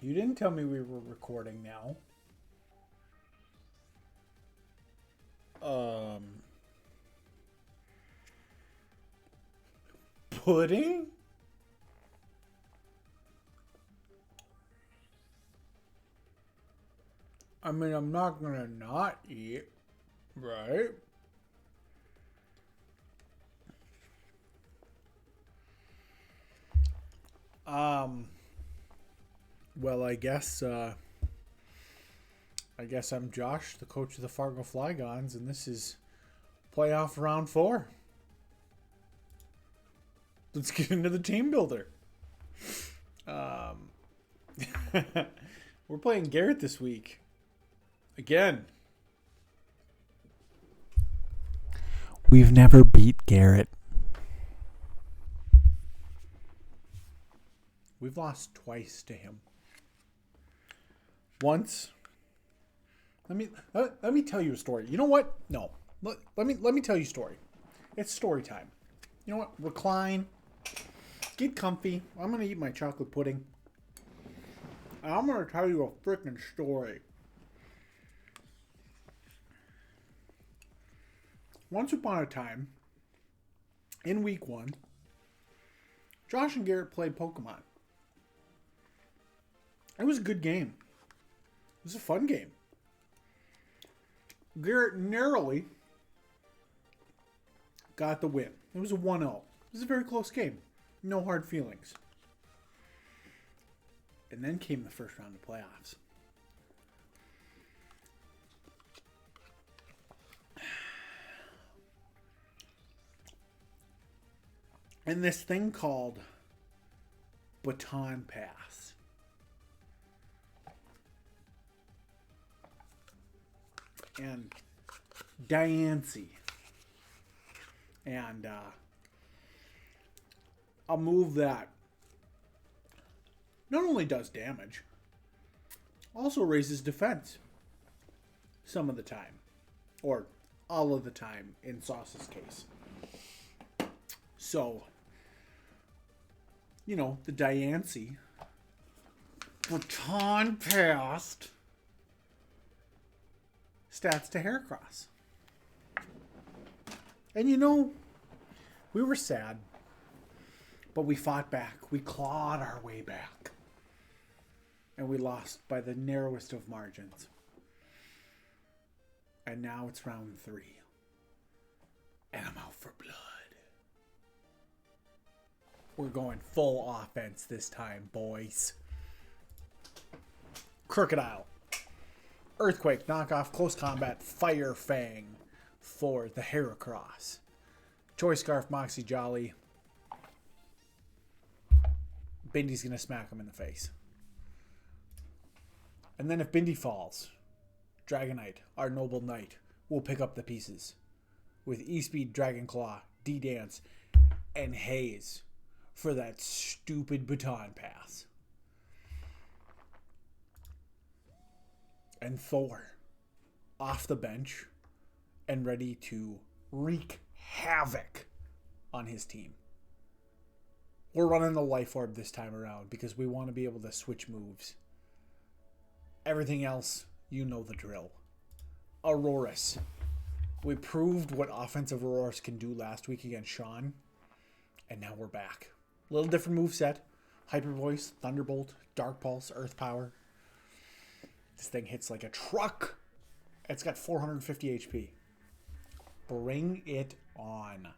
You didn't tell me we were recording now. Pudding? I mean, I'm not gonna not eat, right? Um, well, I guess I'm Josh, the coach of the Fargo Flygons, and this is playoff round 4. Let's get into the team builder. Um, we're playing Garrett this week. Again. We've never beat Garrett. We've lost twice to him. Once. Let me tell you a story. You know what? No. Let me tell you a story. It's story time. You know what? Recline. Get comfy. I'm gonna eat my chocolate pudding. And I'm gonna tell you a freaking story. Once upon a time, in week 1, Josh and Garrett played Pokemon. It was a good game. It was a fun game. Garrett narrowly got the win. It was a 1-0. It was a very close game. No hard feelings. And then came the first round of playoffs. And this thing called baton pass. And Diancie. And a move that not only does damage, also raises defense some of the time. Or all of the time in Sauce's case. So, you know, the Diancie baton passed stats to Heracross. And you know, we were sad, but we fought back. We clawed our way back. And we lost by the narrowest of margins. And now it's round 3. And I'm out for blood. We're going full offense this time, boys. Crocodile. Earthquake, knockoff, close combat, Fire Fang for the Heracross. Choice Scarf, Moxie Jolly. Bindy's going to smack him in the face. And then if Bindy falls, Dragonite, our noble knight, will pick up the pieces. With E-Speed, Dragon Claw, D-Dance, and Haze for that stupid baton pass. And Thor off the bench and ready to wreak havoc on his team. We're running the Life Orb this time around because we want to be able to switch moves. Everything else, you know the drill. Aurorus. We proved what offensive Aurorus can do last week against Sean. And now we're back. A little different moveset. Hyper Voice, Thunderbolt, Dark Pulse, Earth Power. This thing hits like a truck. It's got 450 HP. Bring it on.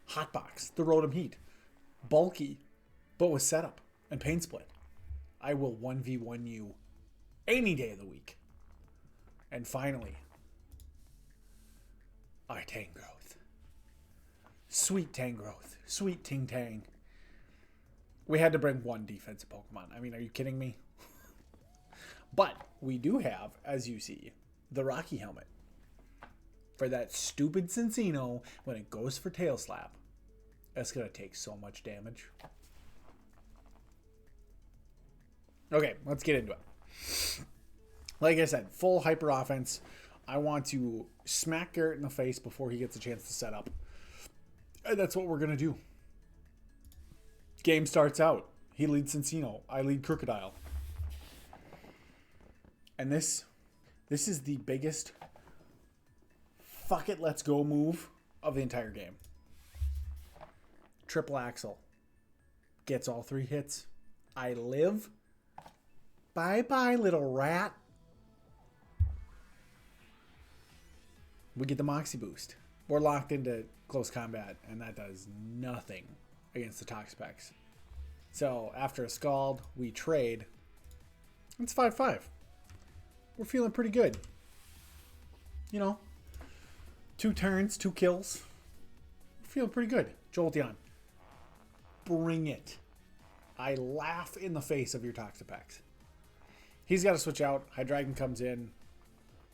Hotbox, the Rotom Heat. Bulky, but with setup and Pain Split. I will 1v1 you any day of the week. And finally, our Tangrowth. Sweet Tangrowth. Sweet Ting Tang. We had to bring one defensive Pokemon. I mean, are you kidding me? But we do have, as you see, the Rocky Helmet. For that stupid Cincino, when it goes for Tail Slap, that's going to take so much damage. Okay, let's get into it. Like I said, full hyper offense. I want to smack Garrett in the face before he gets a chance to set up. And that's what we're going to do. Game starts out. He leads Cincino. I lead Crocodile. And this is the biggest fuck it, let's go move of the entire game. Triple Axel. Gets all 3 hits. I live. Bye-bye, little rat. We get the Moxie boost. We're locked into close combat, and that does nothing against the Toxapex. So, after a Scald, we trade. It's 5-5. We're feeling pretty good. You know, 2 turns, 2 kills. We're feeling pretty good. Jolteon. Bring it. I laugh in the face of your Toxapex. He's got to switch out. Hydreigon comes in.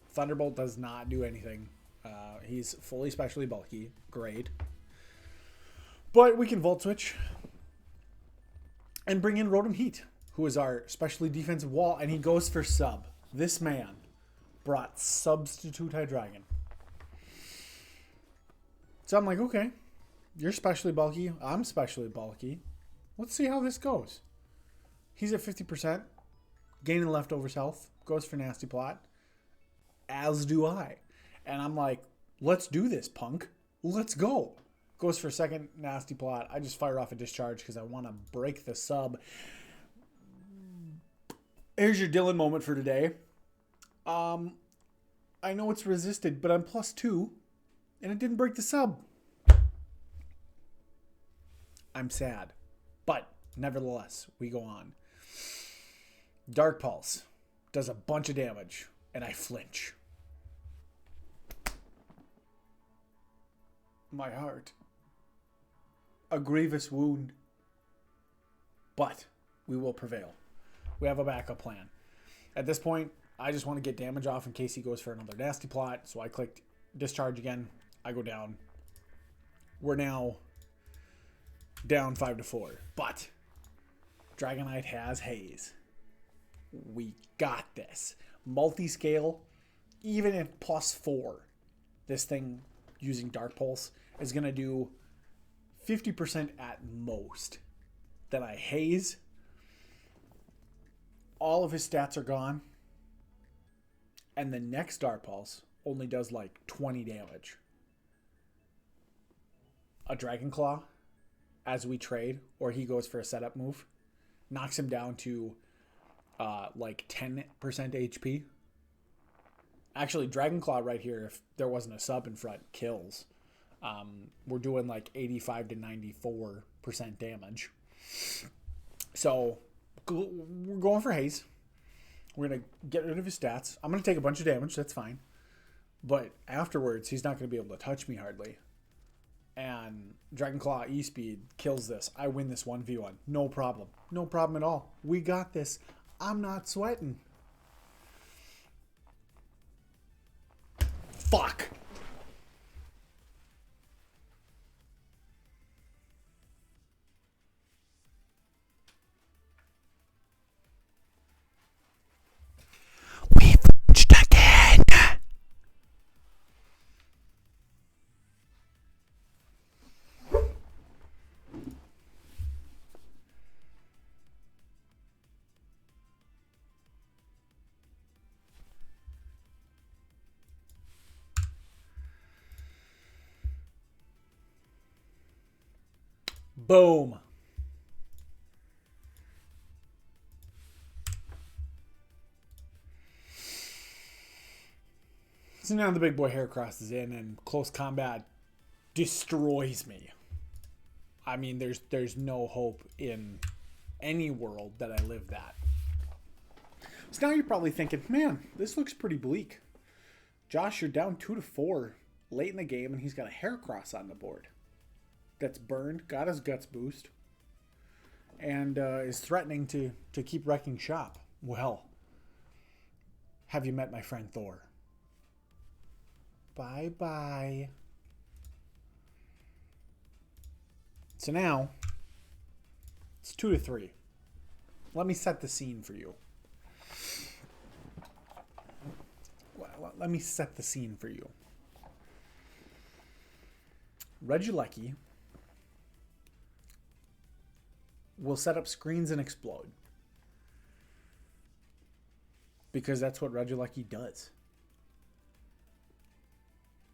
Thunderbolt does not do anything. He's fully specially bulky. Great. But we can Volt Switch. And bring in Rotom Heat, who is our specially defensive wall. And he goes for sub. This man brought substitute Hydreigon. So I'm like, okay. You're specially bulky. I'm specially bulky. Let's see how this goes. He's at 50%. Gaining leftovers health. Goes for Nasty Plot. As do I. And I'm like, let's do this, punk. Let's go. Goes for a second Nasty Plot. I just fire off a discharge because I want to break the sub. Here's your Dylan moment for today. I know it's resisted, but I'm +2. And it didn't break the sub. I'm sad. But, nevertheless, we go on. Dark Pulse does a bunch of damage, and I flinch. My heart. A grievous wound. But, we will prevail. We have a backup plan. At this point, I just want to get damage off in case he goes for another Nasty Plot, so I clicked discharge again. I go down. We're now down 5-4. But Dragonite has Haze. We got this. Multi-scale, even at +4, this thing using Dark Pulse is going to do 50% at most. Then I Haze. All of his stats are gone. And the next Dark Pulse only does like 20 damage. A Dragon Claw, as we trade, or he goes for a setup move, knocks him down to like 10% HP. Actually, Dragon Claw right here, if there wasn't a sub in front, kills. We're doing like 85 to 94% damage. So, we're going for Haze. We're going to get rid of his stats. I'm going to take a bunch of damage. That's fine. But afterwards, he's not going to be able to touch me hardly. And Dragon Claw E-Speed kills this. I win this 1v1. No problem. No problem at all. We got this. I'm not sweating. Fuck. We flinched again. Boom. So now the big boy Heracross is in, and close combat destroys me. I mean, there's no hope in any world that I live that. So now you're probably thinking, man, this looks pretty bleak. Josh, you're down 2-4 late in the game, and he's got a Heracross on the board that's burned, got his guts boost, and is threatening to keep wrecking shop. Well, have you met my friend Thor? Bye-bye. So now, it's 2-3. Let me set the scene for you. Let me set the scene for you. Regieleki will set up screens and explode. Because that's what Regieleki does.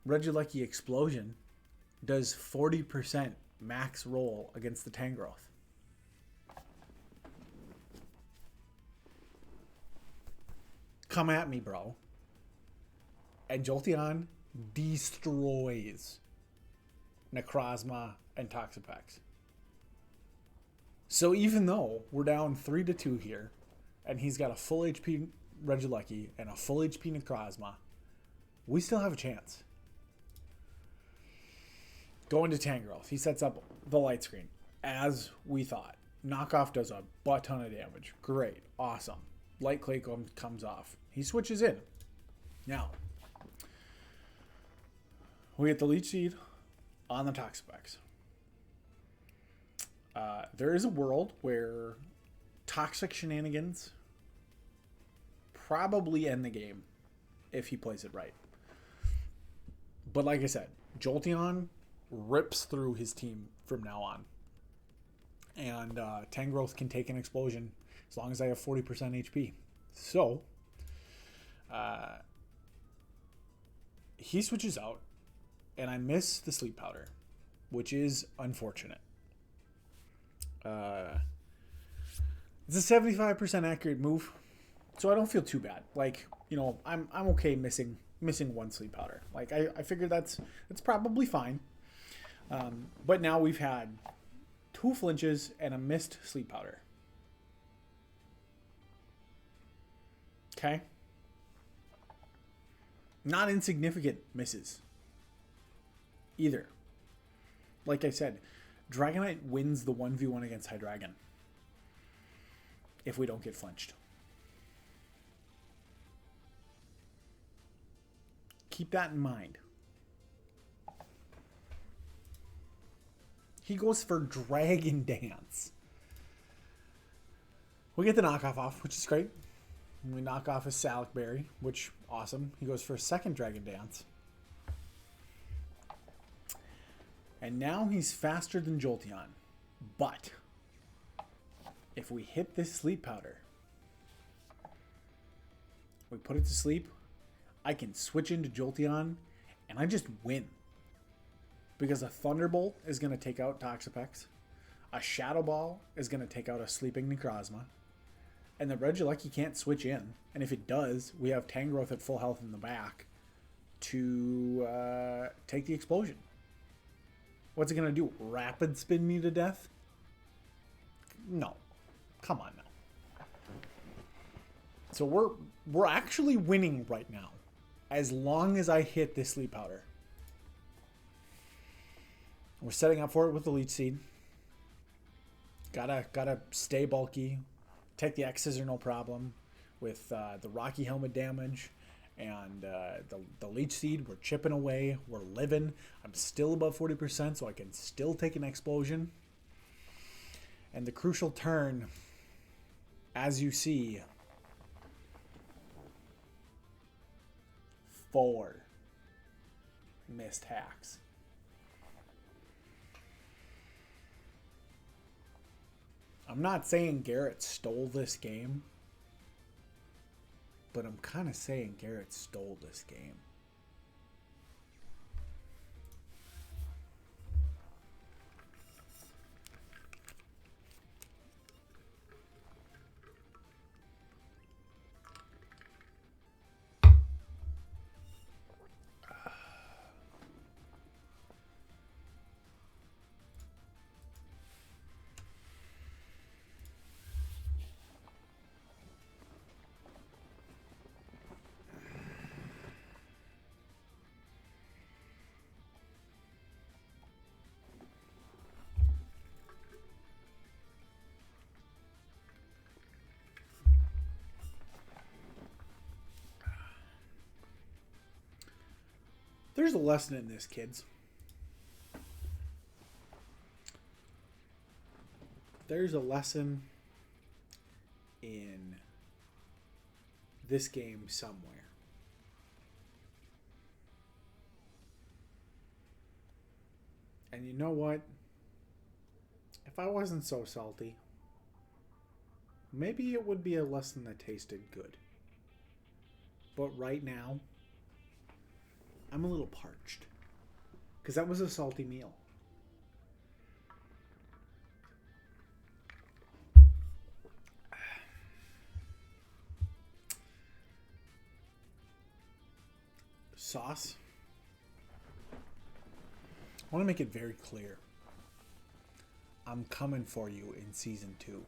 Regieleki Explosion does 40% max roll against the Tangrowth. Come at me, bro. And Jolteon destroys Necrozma and Toxapex. So even though we're down 3-2 here, and he's got a full HP Regieleki and a full HP Necrozma, we still have a chance. Going to Tangrowth, he sets up the light screen, as we thought. Knockoff does a butt ton of damage. Great. Awesome. Light Clay comes off. He switches in. Now, we get the Leech Seed on the Toxapex. There is a world where Toxic Shenanigans probably end the game if he plays it right. But like I said, Jolteon rips through his team from now on. And Tangrowth can take an explosion as long as I have 40% HP. So, he switches out, and I miss the Sleep Powder, which is unfortunate. It's a 75% accurate move, so I don't feel too bad. Like, you know, I'm okay missing one Sleep Powder. Like, I figured that's probably fine. But now we've had 2 flinches and a missed Sleep Powder. Okay? Not insignificant misses. Either. Like I said, Dragonite wins the 1v1 against Hydreigon. If we don't get flinched. Keep that in mind. He goes for Dragon Dance. We get the knockoff off, which is great. And we knock off his Salic Berry, which, awesome. He goes for a second Dragon Dance. And now he's faster than Jolteon. But if we hit this Sleep Powder, we put it to sleep, I can switch into Jolteon, and I just win. Because a Thunderbolt is going to take out Toxapex. A Shadow Ball is going to take out a sleeping Necrozma. And the Regieleki can't switch in. And if it does, we have Tangrowth at full health in the back to take the explosion. What's it going to do? Rapid spin me to death? No. Come on now. So we're actually winning right now. As long as I hit this Sleep Powder. We're setting up for it with the Leech Seed. Gotta stay bulky. Take the X-Scissor no problem. With the Rocky Helmet damage and the Leech Seed, we're chipping away. We're living. I'm still above 40%, so I can still take an explosion. And the crucial turn, as you see, 4 missed hacks. I'm not saying Garrett stole this game, but I'm kind of saying Garrett stole this game. There's a lesson in this, kids. There's a lesson in this game somewhere. And you know what? If I wasn't so salty, Maybe it would be a lesson that tasted good. But right now, I'm a little parched. Because that was a salty meal. Sauce. I want to make it very clear. I'm coming for you in season 2.